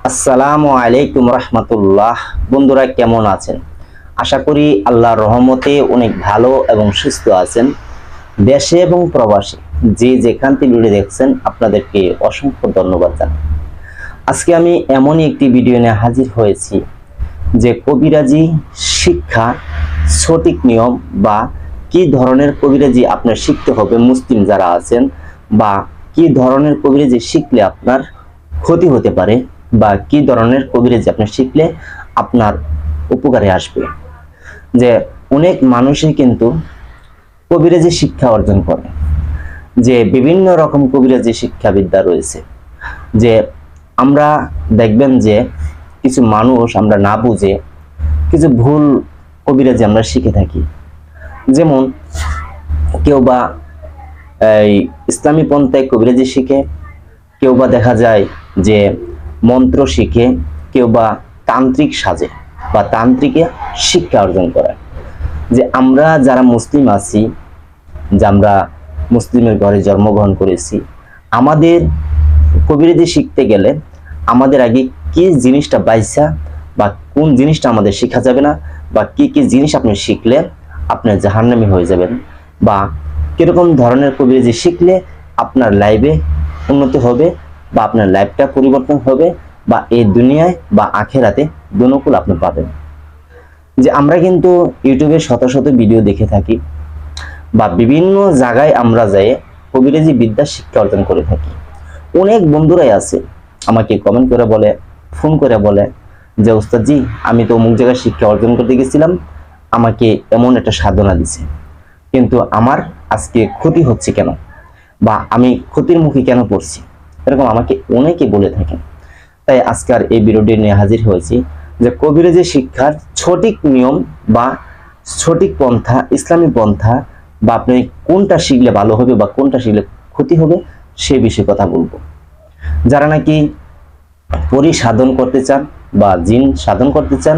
আসসালামু আলাইকুম রহমতুল্লাহ। বন্ধুরা কেমন আছেন? আশা করি আল্লাহর রহমতে অনেক ভালো এবং সুস্থ আছেন। দেশে এবং প্রবাসে যে যেখান থেকে ভিডিও দেখছেন আপনাদেরকে অসংখ্য ধন্যবাদ জানাই। আজকে আমি এমনই একটি ভিডিও নিয়ে হাজির হয়েছি যে কবিরাজি শিক্ষা সঠিক নিয়ম বা কি ধরনের কবিরাজি আপনার শিখতে হবে মুসলিম যারা আছেন, বা কি ধরনের কবিরাজি শিখলে আপনার ক্ষতি হতে পারে, বা কি ধরনের কবিরাজি আপনি শিখলে আপনার উপকারে আসবে। যে অনেক মানুষই কিন্তু কবিরাজি শিক্ষা অর্জন করে, যে বিভিন্ন রকম কবিরাজি শিক্ষাবিদ্যা রয়েছে। যে আমরা দেখবেন যে কিছু মানুষ আমরা না বুঝে কিছু ভুল কবিরাজি আমরা শিখে থাকি। যেমন কেউ বা ইসলামী পন্থায় কবিরাজি শিখে, কেউ বা দেখা যায় যে মন্ত্র শিখে, কেউ বা তান্ত্রিক সাজে বা তান্ত্রিকে শিক্ষা অর্জন করে। যে আমরা যারা মুসলিম আছি, যে আমরা মুসলিমের ঘরে জন্মগ্রহণ করেছি, আমাদের কবিরাজি শিখতে গেলে আমাদের আগে কি জিনিসটা বাইসা বা কোন জিনিসটা আমাদের শেখা যাবে না, বা কি কি জিনিস আপনি শিখলে আপনি জাহান্নামী হয়ে যাবেন, বা কিরকম ধরনের কবিরাজি শিখলে আপনার লাইফে উন্নতি হবে বা আপনার লাইফটা পরিবর্তন হবে, বা এই দুনিয়ায় বা আখেরাতে দুনকুল আপনি পাবেন। যে আমরা কিন্তু ইউটিউবে শত শত ভিডিও দেখে থাকি, বা বিভিন্ন জায়গায় আমরা যাই কবিরাজি বিদ্যা শিক্ষা অর্জন করে থাকি। অনেক বন্ধুরাই আছে আমাকে কমেন্ট করে বলে, ফোন করে বলে যে ওস্তাদজি, আমি তো অমুক জায়গায় শিক্ষা অর্জন করতে গেছিলাম, আমাকে এমন একটা সাধনা দিছে, কিন্তু আমার আজকে ক্ষতি হচ্ছে কেন, বা আমি ক্ষতির মুখে কেন পড়ছি, এরকম আমাকে অনেকে বলে থাকেন। তাই আজকের এই ভিডিওটি নিয়ে হাজির হয়েছি যে কবিরাজি শিক্ষার সঠিক নিয়ম বা সঠিক পন্থা, ইসলামী পন্থা, বা আপনি কোনটা শিখলে ভালো হবে বা কোনটা শিখলে ক্ষতি হবে সে বিষয়ে কথা বলবো। যারা নাকি পরি সাধন করতে চান বা জিন সাধন করতে চান,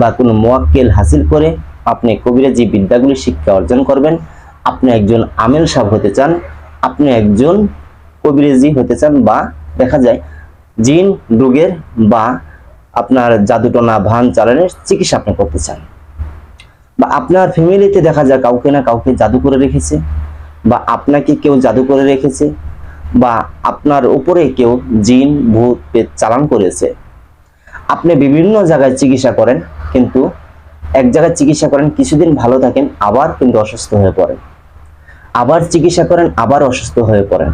বা কোনো মুয়াক্কেল হাসিল করে আপনি কবিরাজি বিদ্যাগুলি শিক্ষা অর্জন করবেন, আপনি একজন আমেল সাহেব হতে চান, আপনি একজন কবিরাজি হতে চান, বা দেখা যায় জিন রোগের বা আপনার জাদুটনা ভান চালানের চিকিৎসা আপনি করতে চান, বা আপনার ফ্যামিলিতে দেখা যায় কাউকে না কাউকে জাদু করে রেখেছে, বা আপনাকে কেউ জাদু করে রেখেছে, বা আপনার উপরে কেউ জিন ভূত পেট চালান করেছে। আপনি বিভিন্ন জায়গায় চিকিৎসা করেন, কিন্তু এক জায়গায় চিকিৎসা করেন, কিছুদিন ভালো থাকেন, আবার কিন্তু অসুস্থ হয়ে পড়েন, আবার চিকিৎসা করেন, আবার অসুস্থ হয়ে পড়েন।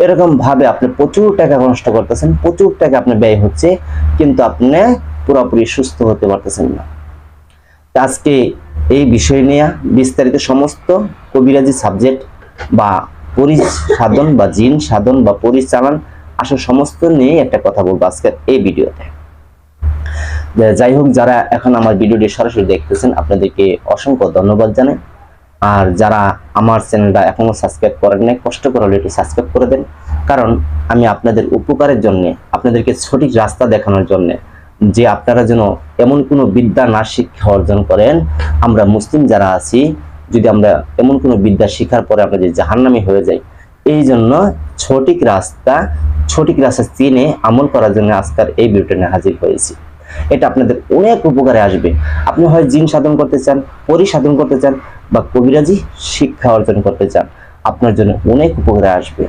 এরকম ভাবে আপনি প্রচুর টাকা নষ্ট করতেছেন, প্রচুর টাকা আপনার ব্যয় হচ্ছে, কিন্তু আপনি পুরোপুরি সুস্থ হতে পারতেছেন না। আজকে এই বিষয় নিয়ে বিস্তারিত সমস্ত কবিরাজি সাবজেক্ট বা পরিসাধন বা জিন সাধন বা পরিচালন আসলে সমস্ত নিয়ে একটা কথা বলবো আজকের এই ভিডিওতে। যাই হোক, যারা এখন আমার ভিডিওটি সরাসরি দেখতেছেন আপনাদেরকে অসংখ্য ধন্যবাদ জানাই। আর যারা আমার চ্যানেলটা এখনো সাবস্ক্রাইব করেন নাই, কষ্ট করে একটু সাবস্ক্রাইব করে দেন, কারণ আমি আপনাদের উপকারের জন্য, আপনাদেরকে সঠিক রাস্তা দেখানোর জন্য, যে আপনারা যেন এমন কোনো বিদ্যা না শিক্ষা অর্জন করেন, আমরা মুসলিম যারা আছি যদি আমরা এমন কোনো বিদ্যা শিখার পরে আমরা যে জাহান্নামী হয়ে যাই, এই জন্য সঠিক রাস্তা চিনে আমল করার জন্য আজকের এই ভিডিওটা নিয়ে হাজির হয়েছি। এটা আপনাদের অনেক উপকারে আসবে। আপনি হয় জিন সাধন করতে চান, পরি সাধন করতে চান, বা কবিরাজি শিক্ষা অর্জন করতে চান, আপনার জন্য অনেক উপকারে আসবে।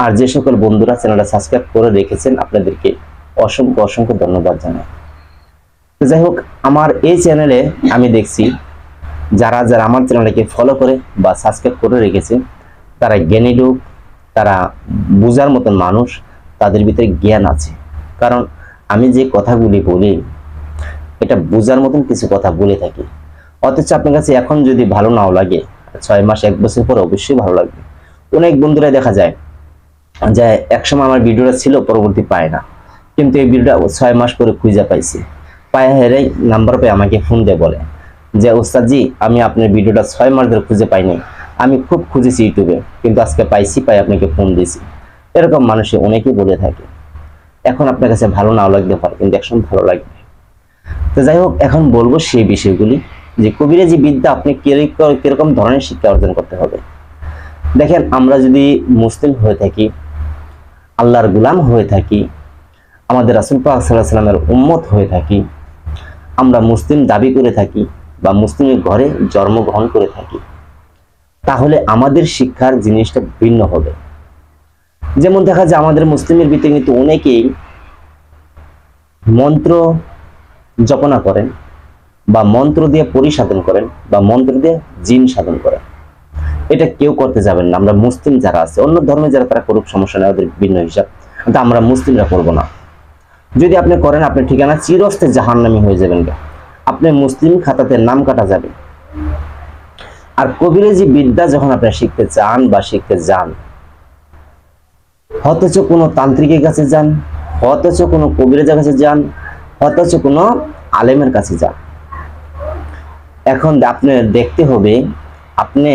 আর যে সকল বন্ধুরা চ্যানেলটা সাবস্ক্রাইব করে রেখেছেন আপনাদেরকে অসংখ্য অসংখ্য ধন্যবাদ জানাই। যাই হোক, আমার এই চ্যানেলে আমি দেখছি যারা যারা আমার চ্যানেলটাকে ফলো করে বা সাবস্ক্রাইব করে রেখেছে তারা জ্ঞানী লোক, তারা বুঝার মতন মানুষ, তাদের ভিতরে জ্ঞান আছে। কারণ আমি যে কথাগুলি বলি এটা বুঝার মতন কিছু কথা বলে থাকি, অথচ আপনার কাছে এখন যদি ভালো নাও লাগে, 6 মাস 1 বছর পর অবশ্যই ভালো লাগবে। অনেক বন্ধুরা দেখা যায় যে একসময় আমার ভিডিওটা ছিল, পরবর্তী পায় না, কিন্তু এই ভিডিওটা 6 মাস পরে খুঁজে পাইছে, পায়ে হেরে নাম্বার পেয়ে আমাকে ফোন দিয়ে বলে যে ওস্তাদজি, আমি আপনার ভিডিওটা 6 মাস ধরে খুঁজে পাইনি, আমি খুব খুঁজেছি ইউটিউবে, কিন্তু আজকে পাইছি, পাই আপনাকে ফোন দিয়েছি। এরকম মানুষ অনেকেই বলে থাকে। এখন আপনার কাছে ভালো নাও লাগতে পারে, কিন্তু একসময় ভালো লাগবে। তো যাই হোক, এখন বলবো সেই বিষয়গুলি, যে কবিরাজি বিদ্যা আপনি কিরকম ধরনের শিক্ষা অর্জন করতে হবে। দেখেন, আমরা যদি মুসলিম হয়ে থাকি, আল্লাহর গোলাম হয়ে থাকি, আমাদের রাসূল পাক সাল্লাল্লাহু আলাইহি ওয়াসাল্লামের উম্মত হয়ে থাকি, আমরা মুসলিম দাবি করে থাকি বা মুসলিমের ঘরে জন্মগ্রহণ করে থাকি, তাহলে আমাদের শিক্ষার জিনিসটা ভিন্ন হবে। যেমন দেখা যায় আমাদের মুসলিমের ভিতরে কিন্তু অনেকেই মন্ত্র জপনা করেন বা মন্ত্র দিয়ে পরিসাধন করেন বা মন্ত্র দিয়ে জিন সাধন করেন। এটা কেউ করতে যাবেন না। আমরা মুসলিম যারা আছে, অন্য ধর্মে যারা তারা করুক, সমস্যা নেই, ওদের ভিন্ন হিসাব, কিন্তু আমরা মুসলিমরা করবো না। যদি আপনি করেন, আপনার ঠিকানা চিরস্থায়ী জাহান্নামী হয়ে যাবেন। আপনি মুসলিম খাতাতে নাম কাটা যাবে। আর কবিরাজি বিদ্যা যখন আপনি শিখতে চান বা শিখতে যান, অথচ কোনো তান্ত্রিকের কাছে যান, অথচ কোনো কবিরাজের কাছে যান, অথচ কোনো আলেমের কাছে যান, এখন আপনি দেখতে হবে আপনি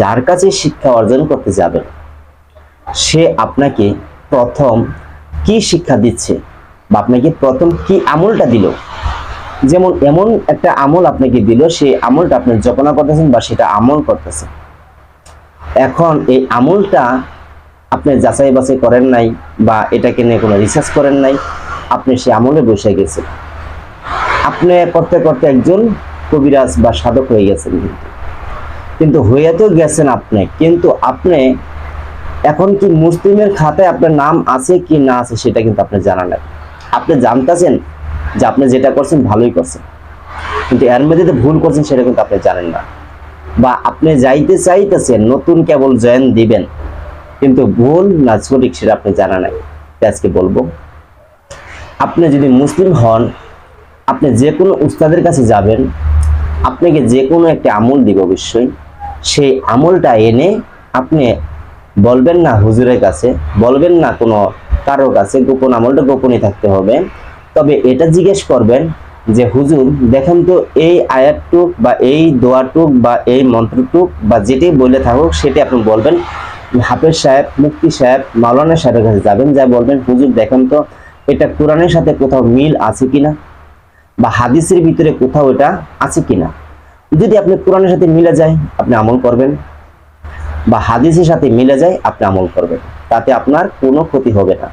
যার কাছে শিক্ষা অর্জন করতে যাবেন সে আপনাকে প্রথম কি শিক্ষা দিচ্ছে বা আপনাকে প্রথম কি আমলটা দিল। যেমন এমন একটা আমল আপনাকে দিল, সেই আমলটা আপনি জপনা করতেছেন বা সেটা আমল করতেছেন। এখন এই আমলটা আপনি যাচাই বাছাই করেন নাই বা এটাকে নিয়ে কোনো রিসার্চ করেন নাই, আপনি সেই আমলে বসে গেছেন। আপনি করতে করতে একজন কবিরাজ বা সাধক হয়ে গেছেন, কিন্তু হয়ে তো গেছেন আপনি, কিন্তু আপনি এখন কি মুসলিমের খাতায় আপনার নাম আছে কি না আছে সেটা কিন্তু আপনি জানা নাই। আপনি জানতেছেন যে আপনি যেটা করছেন ভালোই করছেন, কিন্তু এর মধ্যে যে ভুল করছেন সেটা কিন্তু আপনি জানেন না। বা আপনি যাইতে চাইতেছেন, নতুন কেবল জয়েন দিবেন, কিন্তু ভুল না সঠিক সেটা আপনি জানা নাই। আজকে বলবো, আপনি যদি মুসলিম হন, আপনি যে কোনো উস্তাদের কাছে যাবেন, আপনাকে যে কোনো একটা আমল দিবে, অবশ্যই সেই আমলটা এনে আপনি বলবেন না হুজুরের কাছে, বলবেন না কোনো কারোর কাছে, গোপন আমলটা গোপনই থাকতে হবে। তবে এটা জিজ্ঞেস করবেন যে হুজুর দেখেন তো এই আয়াতটুক বা এই দোয়াটুক বা এই মন্ত্রটুক বা যেটাই বলে থাকুক সেটা আপনি বলবেন। হাফেজ সাহেব, মুফতি সাহেব, মাওলানা সাহেবের কাছে যাবেন, যা বলবেন হুজুর দেখেন তো এটা কোরআনের সাথে কোথাও মিল আছে কিনা বা হাদিসের ভিতরে কোথাও এটা আছে কিনা। যদি আপনি কোরআনের সাথে মিলে যায় আপনি আমল করবেন, বা হাদিসের সাথে মিলে যায় আপনি আমল করবেন, তাতে আপনার কোনো ক্ষতি হবে না।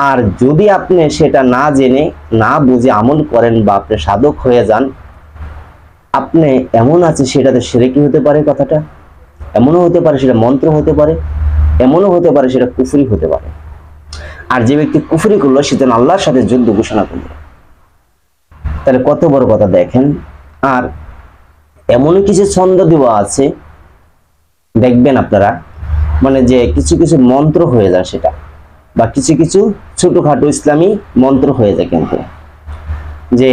আর যদি আপনি সেটা না জেনে না বুঝে আমল করেন বা আপনি সাধক হয়ে যান, আপনি এমন আছে সেটাতে শিরকি হতে পারে, কথাটা এমনও হতে পারে সেটা মন্ত্র হতে পারে, এমনও হতে পারে সেটা কুফরি হতে পারে। আর যে ব্যক্তি কুফরি করলো সে যেন আল্লাহর সাথে যুদ্ধ ঘোষণা করলো। তাহলে কত বড় কথা দেখেন। আর এমন কিছু ছন্দ দেওয়া আছে দেখবেন আপনারা, মানে যে কিছু কিছু মন্ত্র হয়ে যায় সেটা, বা কিছু কিছু ছোটখাটো ইসলামী মন্ত্র হয়ে যায়, কিন্তু যে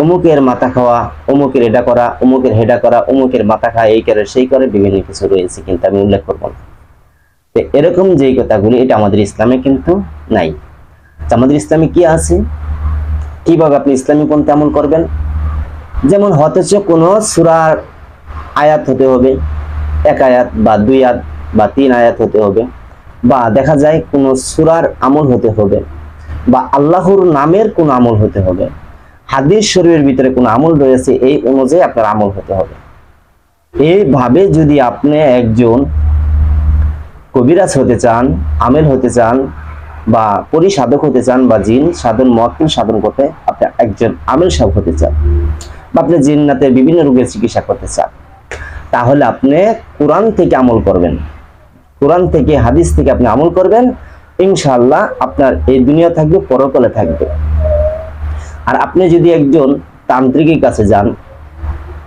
অমুকের মাথা খাওয়া, অমুকের এটা করা, অমুকের হেডা করা, অমুকের মাথা খাওয়া, এই করে সেই করে বিভিন্ন কিছু রয়েছে, কিন্তু আমি উল্লেখ করব না। তো এরকম যেই কথাগুলি এটা আমাদের ইসলামে কিন্তু নাই। আমাদের ইসলামে কি আছে, কিভাবে আপনি ইসলামী পন্থা আমল করবেন। যেমন অথচ কোনো সূরার আয়াত হতে হবে, এক আয়াত বা দুই আয়াত বা তিন আয়াত হতে হবে, বা দেখা যায় কোনো সূরার আমল হতে হবে, বা আল্লাহর নামের কোন আমল হতে হবে, হাদিস শরীফের ভিতরে কোন আমল রয়েছে এই অনুযায়ী আপনার আমল হতে হবে। এইভাবে যদি আপনি একজন কবিরাজ হতে চান, আমেল হতে চান, বা পরিসাধক হতে চান, বা জিন সাধন মুয়াক্কিল সাধন করতে আপনি একজন আমেল সাহেব হতে চান, বা আপনি জিন্নাতের বিভিন্ন রোগের চিকিৎসা করতে চান, তাহলে আপনি কোরআন থেকে আমল করবেন, কোরআন থেকে হাদিস থেকে আপনি আমল করবেন। ইনশাআল্লাহ আপনার এই দুনিয়া থাকবে, পরকালে থাকবে। আর আপনি যদি একজন তান্ত্রিকের কাছে যান,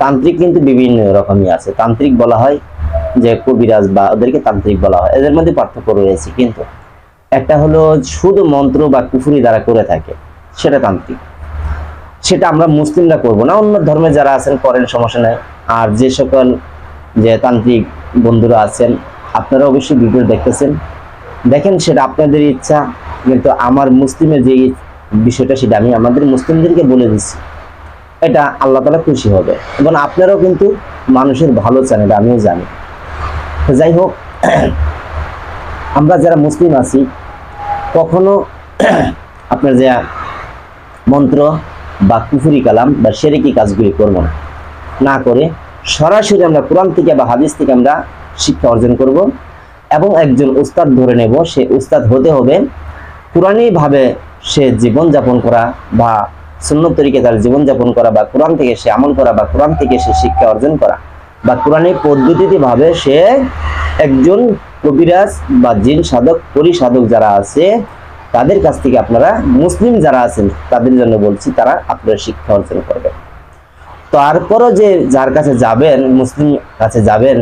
তান্ত্রিক কিন্তু বিভিন্ন রকমই আছে। তান্ত্রিক বলা হয় যে কবিরাজ, বা ওদেরকে তান্ত্রিক বলা হয়, এদের মধ্যে পার্থক্য রয়েছে। কিন্তু একটা হলো শুধু মন্ত্র বা কুফরি দ্বারা করে থাকে, সেটা তান্ত্রিক, সেটা আমরা মুসলিমরা করব না, অন্য ধর্মে যারা আছেন করেন, সমস্যা নাই। আর যে সকল যে তান্ত্রিক বন্ধুরা আছেন আপনারা অবশ্যই ভিডিও দেখতেছেন, দেখেন, সেটা আপনাদের ইচ্ছা, কিন্তু আমার মুসলিমের যে বিষয়টা সেটা আমি আমাদের মুসলিমদেরকে বলে দিচ্ছি, এটা আল্লাহ তাআলা খুশি হবে, এবং আপনারাও কিন্তু মানুষের ভালো চান, এটা আমিও জানি। তো যাই হোক, আমরা যারা মুসলিম আছি কখনো আপনার যে মন্ত্র বা কুফরি কালাম বা শিরকি কাজগুলি করব না, না করে সরাসরি আমরা কোরআন থেকে বা হাদিস থেকে আমরা শিক্ষা অর্জন করব, এবং একজন উস্তাদ ধরে নেব। সে উস্তাদ হতে হবে কোরআনী ভাবে সে জীবন যাপন করা বা সুন্নত তরিকে তার জীবন যাপন করা বা কোরআন থেকে সে আমল করা বা কোরআন থেকে সে শিক্ষা অর্জন করা বা কোরআনের পদ্ধতিতে ভাবে সে একজন কবিরাজ বা জিন সাধক পরিসাধক যারা আছে তাদের কাছ থেকে আপনারা মুসলিম যারা আছেন তাদের জন্য বলছি, তারা আপনারা শিক্ষা অর্জন করবেন। তারপরও যে যার কাছে যাবেন, মুসলিম কাছে যাবেন,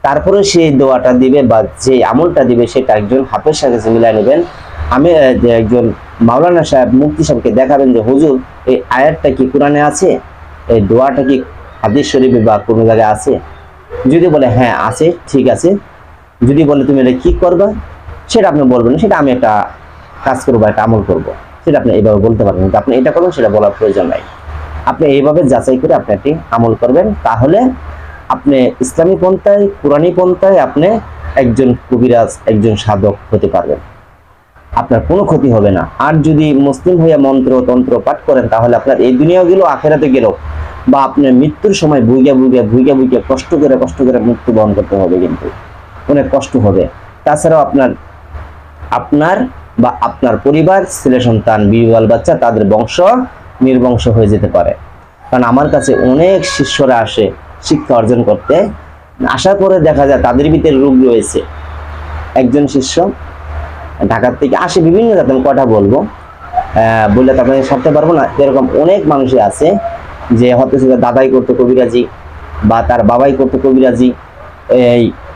তারপরে সেই দোয়াটা দিবে বা যে আমলটা দিবে সেটা একজন হাফেজ সাহেবের কাছে মিলাই নেবেন। আমি যে একজন মাওলানা সাহেব মুফতি সাহেবকে দেখাবেন যে হুজুর এই আয়াতটা কি কোরআনে আছে, এই দোয়াটা কি হাদিস শরীফে বা কোনো জায়গায় আছে। যদি বলে হ্যাঁ আছে, ঠিক আছে। যদি বলে তুমি এটা কি করবা, সেটা আপনি বলবেন, সেটা আমি একটা কাজ করবো, একটা আমল করবো, সেটা আপনি এইভাবে বলতে পারবেন। কিন্তু আপনি এটা করবেন সেটা বলার প্রয়োজন নাই। আপনি এইভাবে যাচাই করে আপনি একটি আমল করবেন, তাহলে আপনি ইসলামী পন্থায়, কোরআনী পন্থায় আপনি একজন কবিরাজ, একজন সাধক হতে পারবেন, আপনার কোনো ক্ষতি হবে না। আর যদি মুসলিম হইয়া মন্ত্র তন্ত্র পাঠ করেন তাহলে আপনার এই দুনিয়াও গেল, আখেরাতে গেল, বা আপনার মৃত্যুর সময় ভুইগা কষ্ট করে মৃত্যু বহন করতে হবে, কিন্তু অনেক কষ্ট হবে। তাছাড়াও আপনার বা আপনার পরিবার, ছেলে সন্তান, বিবাল বাচ্চা, তাদের বংশ নির্বংশ হয়ে যেতে পারে। কারণ আমার কাছে অনেক শিষ্যরা আসে শিক্ষা অর্জন করতে, আসার পরে দেখা যায় তাদের ভিতরে রোগ রয়েছে। একজন শিষ্য ঢাকার থেকে আসে, বিভিন্ন জাতের কথা বলবো, বললে তো আপনাকে সারতে পারবো না। এরকম অনেক মানুষই আছে যে হয়তো দাদাই করতো কবিরাজি বা তার বাবাই করতো কবিরাজি,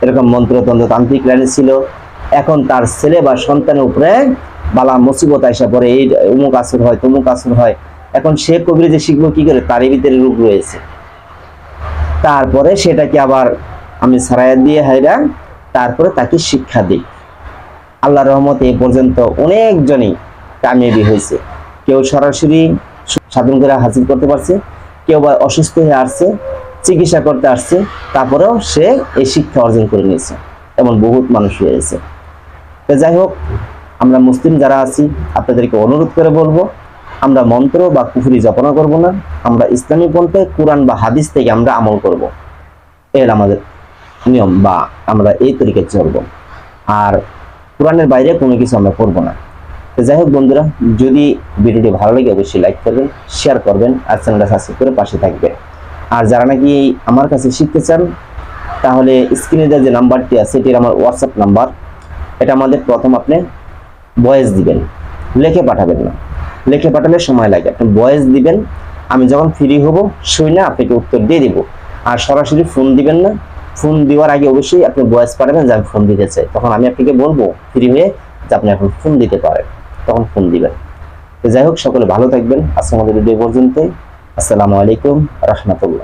এরকম মন্ত্রতন্ত্র তান্ত্রিক লাইনে ছিল। এখন তার ছেলে বা সন্তানের উপরে বালা মুসিবত আসা পরে, এই অমুক আসর হয়, তমুক আসর হয়। এখন সে কবিরাজি শিখবো কি করে, তারই ভিতরে রোগ রয়েছে। তারপরে সেটাকে আবার আমি ছাড়াইয়া দিয়ে হাইরা তারপরে তাকে শিক্ষা দিই। আল্লাহর রহমতে এ পর্যন্ত অনেকজনই কামিয়াবি হয়েছে। কেউ সরাসরি সাধন করে হাসিল করতে পারছে, কেউ বা অসুস্থ হয়ে আসছে, চিকিৎসা করতে আসছে, তারপরেও সে এই শিক্ষা অর্জন করে নিয়েছে। এমন বহুত মানুষ হয়েছে। তো যাই হোক, আমরা মুসলিম যারা আছি আপনাদেরকে অনুরোধ করে বলবো, আমরা মন্ত্র বা কুফরি জপনা করব না, আমরা ইসলামী পন্থায় কোরআন বা হাদিস থেকে আমরা আমল করব। এর আমাদের নিয়ম, বা আমরা এই তরিকে চলব। আর কোরআনের বাইরে কোনো কিছু আমরা করবো না। তো যাই হোক বন্ধুরা, যদি ভিডিওটি ভালো লাগে অবশ্যই লাইক করবেন, শেয়ার করবেন, আর চ্যানেলটা সাবস্ক্রাইব করে পাশে থাকবেন। আর যারা নাকি আমার কাছে শিখতে চান তাহলে স্ক্রিনে দেওয়া যে নাম্বারটি আছে এটি আমার হোয়াটসঅ্যাপ নাম্বার। এটা আমাদের প্রথম আপনি ভয়েস দিবেন, লিখে পাঠাবেন না, লিখে পাঠালে সময় লাগে। আপনি ভয়েস দিবেন, আমি যখন ফ্রি হব শুই না আপনাকে উত্তর দিয়ে দিব। আর সরাসরি ফোন দিবেন না, ফোন দেওয়ার আগে অবশ্যই আপনি ভয়েস পাঠাবেন যে আমি ফোন দিতে চাই, তখন আমি আপনাকে বলবো ফ্রি হয়ে যে আপনি এখন ফোন দিতে পারেন, তখন ফোন দিবেন। তো যাই হোক, সকলে ভালো থাকবেন। আজকে আমাদের ভিডিও পর্যন্তই। আসসালামু আলাইকুম রাহমাতুল্লাহ।